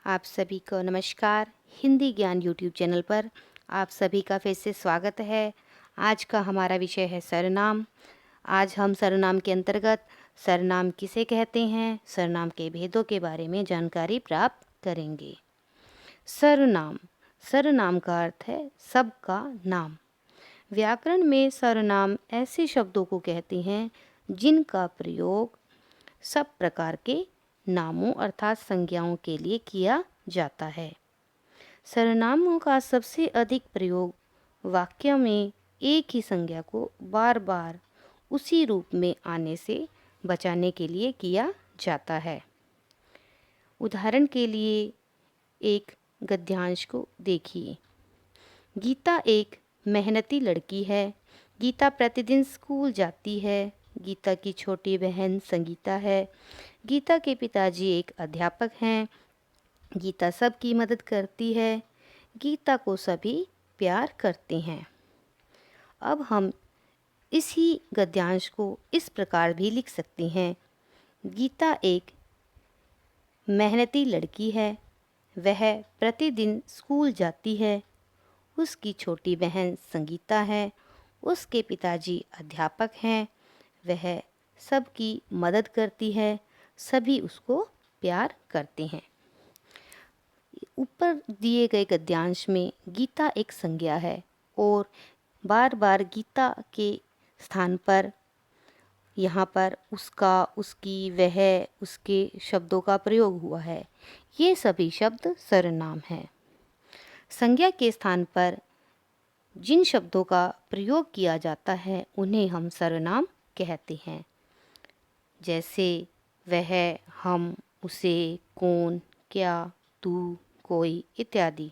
आप सभी को नमस्कार। हिंदी ज्ञान यूट्यूब चैनल पर आप सभी का फिर से स्वागत है। आज का हमारा विषय है सर्वनाम। आज हम सर्वनाम के अंतर्गत सर्वनाम किसे कहते हैं, सर्वनाम के भेदों के बारे में जानकारी प्राप्त करेंगे। सर्वनाम सर्वनाम का अर्थ है सबका नाम। व्याकरण में सर्वनाम ऐसे शब्दों को कहते हैं जिनका प्रयोग सब प्रकार के नामों अर्थात संज्ञाओं के लिए किया जाता है। सर्वनामों का सबसे अधिक प्रयोग वाक्य में एक ही संज्ञा को बार बार उसी रूप में आने से बचाने के लिए किया जाता है। उदाहरण के लिए एक गद्यांश को देखिए। गीता एक मेहनती लड़की है। गीता प्रतिदिन स्कूल जाती है। गीता की छोटी बहन संगीता है। गीता के पिताजी एक अध्यापक हैं। गीता सबकी मदद करती है। गीता को सभी प्यार करते हैं। अब हम इसी गद्यांश को इस प्रकार भी लिख सकते हैं। गीता एक मेहनती लड़की है। वह प्रतिदिन स्कूल जाती है। उसकी छोटी बहन संगीता है। उसके पिताजी अध्यापक हैं। वह सबकी मदद करती है। सभी उसको प्यार करते हैं। ऊपर दिए गए गद्यांश में गीता एक संज्ञा है और बार बार गीता के स्थान पर यहाँ पर उसका, उसकी, वह, उसके शब्दों का प्रयोग हुआ है। ये सभी शब्द सर्वनाम हैं। संज्ञा के स्थान पर जिन शब्दों का प्रयोग किया जाता है उन्हें हम सर्वनाम कहते हैं। जैसे वह, हम, उसे, कौन, क्या, तू, कोई इत्यादि।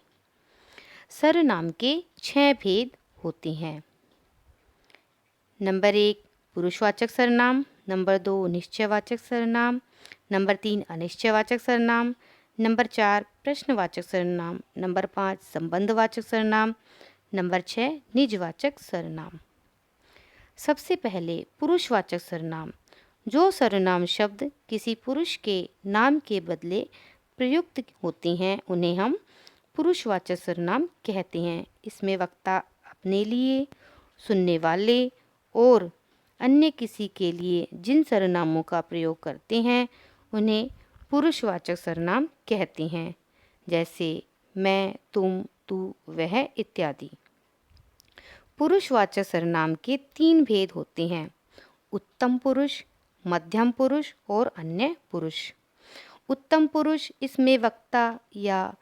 सर्वनाम के 6 भेद होते हैं। नंबर 1 पुरुषवाचक सर्वनाम, नंबर 2 निश्चयवाचक सर्वनाम, नंबर 3 अनिश्चयवाचक सर्वनाम, नंबर 4 प्रश्नवाचक सर्वनाम, नंबर 5 संबंधवाचक सर्वनाम, नंबर 6 निजवाचक सर्वनाम। सबसे पहले पुरुषवाचक सर्वनाम। जो सर्वनाम शब्द किसी पुरुष के नाम के बदले प्रयुक्त होते हैं उन्हें हम पुरुषवाचक सर्वनाम कहते हैं। इसमें वक्ता अपने लिए, सुनने वाले और अन्य किसी के लिए जिन सर्वनामों का प्रयोग करते हैं उन्हें पुरुषवाचक सर्वनाम कहते हैं। जैसे मैं, तुम, तू, वह इत्यादि। पुरुषवाचक सर्वनाम के 3 भेद होते हैं: उत्तम पुरुष, मध्यम पुरुष और अन्य पुरुष। उत्तम पुरुष, इसमें वक्ता या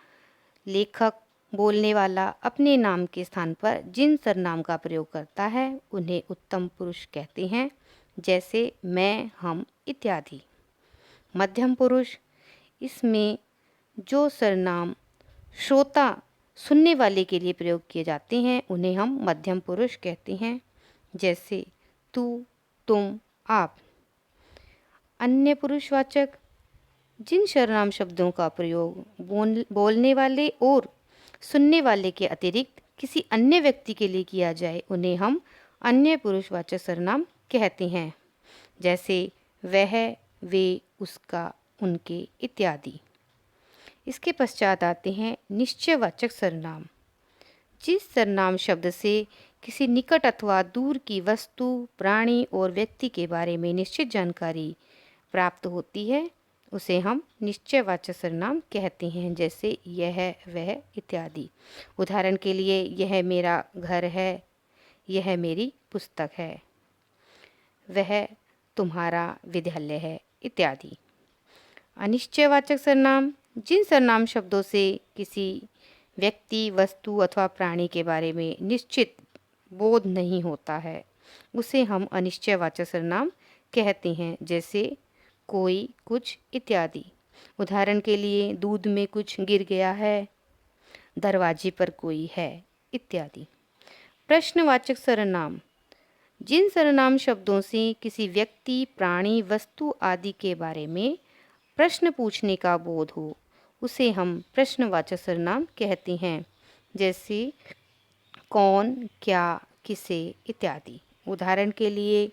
लेखक, बोलने वाला अपने नाम के स्थान पर जिन सर्वनाम का प्रयोग करता है उन्हें उत्तम पुरुष कहते हैं। जैसे मैं, हम इत्यादि। मध्यम पुरुष, इसमें जो सर्वनाम श्रोता, सुनने वाले के लिए प्रयोग किए जाते हैं उन्हें हम मध्यम पुरुष कहते हैं। जैसे तू, तुम, आप। अन्य पुरुषवाचक, जिन सर्वनाम शब्दों का प्रयोग बोलने वाले और सुनने वाले के अतिरिक्त किसी अन्य व्यक्ति के लिए किया जाए उन्हें हम अन्य पुरुषवाचक सर्वनाम कहते हैं। जैसे वह, वे, उसका, उनके इत्यादि। इसके पश्चात आते हैं निश्चयवाचक सर्वनाम। जिस सर्वनाम शब्द से किसी निकट अथवा दूर की वस्तु, प्राणी और व्यक्ति के बारे में निश्चित जानकारी प्राप्त होती है उसे हम निश्चयवाचक सर्वनाम कहते हैं। जैसे यह, वह इत्यादि। उदाहरण के लिए यह मेरा घर है, यह मेरी पुस्तक है, वह तुम्हारा विद्यालय है इत्यादि। अनिश्चयवाचक सर्वनाम, जिन सर्वनाम शब्दों से किसी व्यक्ति, वस्तु अथवा प्राणी के बारे में निश्चित बोध नहीं होता है उसे हम अनिश्चयवाचक सर्वनाम कहते हैं। जैसे कोई, कुछ इत्यादि। उदाहरण के लिए दूध में कुछ गिर गया है, दरवाजे पर कोई है इत्यादि। प्रश्नवाचक सर्वनाम, जिन सर्वनाम शब्दों से किसी व्यक्ति, प्राणी, वस्तु आदि के बारे में प्रश्न पूछने का बोध हो उसे हम प्रश्नवाचक सर्वनाम कहते हैं। जैसे कौन, क्या, किसे इत्यादि। उदाहरण के लिए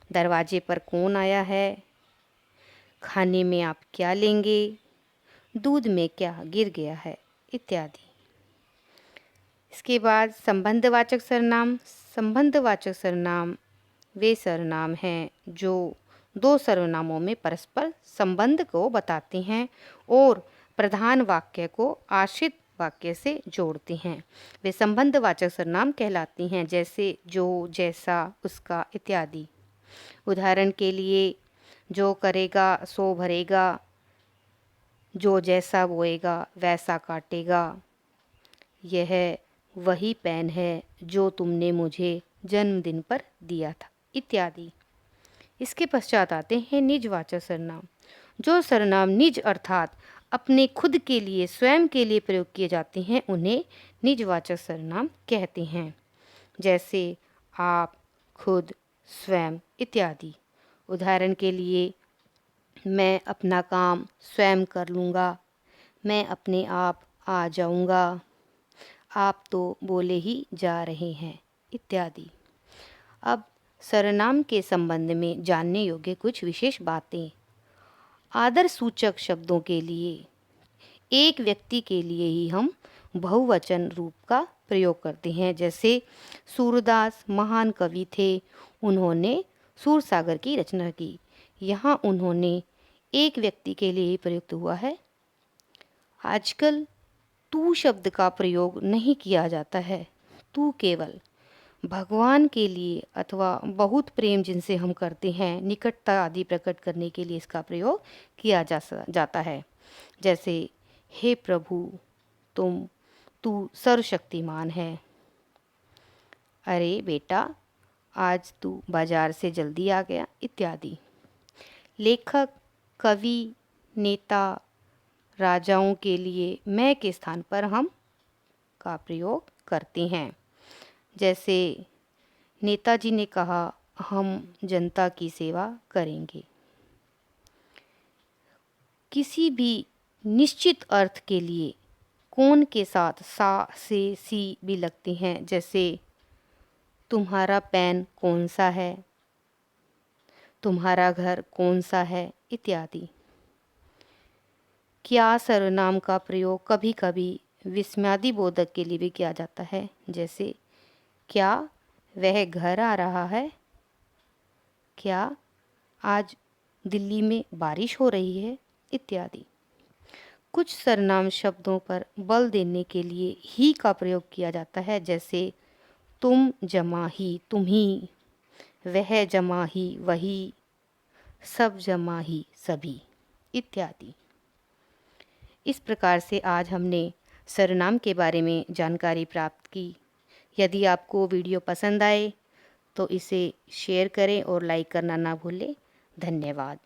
दरवाजे पर कौन आया है, खाने में आप क्या लेंगे, दूध में क्या गिर गया है इत्यादि। इसके बाद संबंधवाचक सर्वनाम। संबंधवाचक सर्वनाम वे सर्वनाम हैं जो दो सर्वनामों में परस्पर संबंध को बताते हैं और प्रधान वाक्य को आश्रित वाक्य से जोड़ते हैं। वे संबंधवाचक सर्वनाम कहलाती हैं, जैसे जो, जैसा, उसका इत्यादि। उदाहरण के लिए, जो करेगा सो भरेगा, जो जैसा बोएगा वैसा काटेगा, यह वही पेन है जो तुमने मुझे जन्मदिन पर दिया था इत्यादि। इसके पश्चात आते हैं निजवाचक सर्वनाम। जो सर्वनाम निज अर्थात अपने खुद के लिए, स्वयं के लिए प्रयोग किए जाते हैं उन्हें निजवाचक सर्वनाम कहते हैं, जैसे आप, खुद, स्वयं इत्यादि। उदाहरण के लिए, मैं अपना काम स्वयं कर लूँगा, मैं अपने आप आ जाऊँगा, आप तो बोले ही जा रहे हैं इत्यादि। अब सर्वनाम के संबंध में जानने योग्य कुछ विशेष बातें। आदर सूचक शब्दों के लिए एक व्यक्ति के लिए ही हम बहुवचन रूप का प्रयोग करते हैं, जैसे सूरदास महान कवि थे, उन्होंने सूरसागर की रचना की। यहाँ उन्होंने एक व्यक्ति के लिए ही प्रयुक्त हुआ है। आजकल तू शब्द का प्रयोग नहीं किया जाता है। तू केवल भगवान के लिए अथवा बहुत प्रेम जिनसे हम करते हैं, निकटता आदि प्रकट करने के लिए इसका प्रयोग किया जाता है, जैसे हे प्रभु तू सर्वशक्तिमान है, अरे बेटा आज तू बाजार से जल्दी आ गया इत्यादि। लेखक, कवि, नेता, राजाओं के लिए मैं के स्थान पर हम का प्रयोग करते हैं, जैसे नेताजी ने कहा हम जनता की सेवा करेंगे। किसी भी निश्चित अर्थ के लिए कौन के साथ सा से सी भी लगते हैं, जैसे तुम्हारा पेन कौन सा है, तुम्हारा घर कौन सा है इत्यादि। क्या सर्वनाम का प्रयोग कभी कभी विस्मयादि बोधक के लिए भी किया जाता है, जैसे क्या वह घर आ रहा है, क्या आज दिल्ली में बारिश हो रही है इत्यादि। कुछ सर्वनाम शब्दों पर बल देने के लिए ही का प्रयोग किया जाता है, जैसे तुम जमा ही तुम्ही, वह जमा ही वही, सब जमा ही सभी इत्यादि। इस प्रकार से आज हमने सर्वनाम के बारे में जानकारी प्राप्त की। यदि आपको वीडियो पसंद आए तो इसे शेयर करें और लाइक करना ना भूलें। धन्यवाद।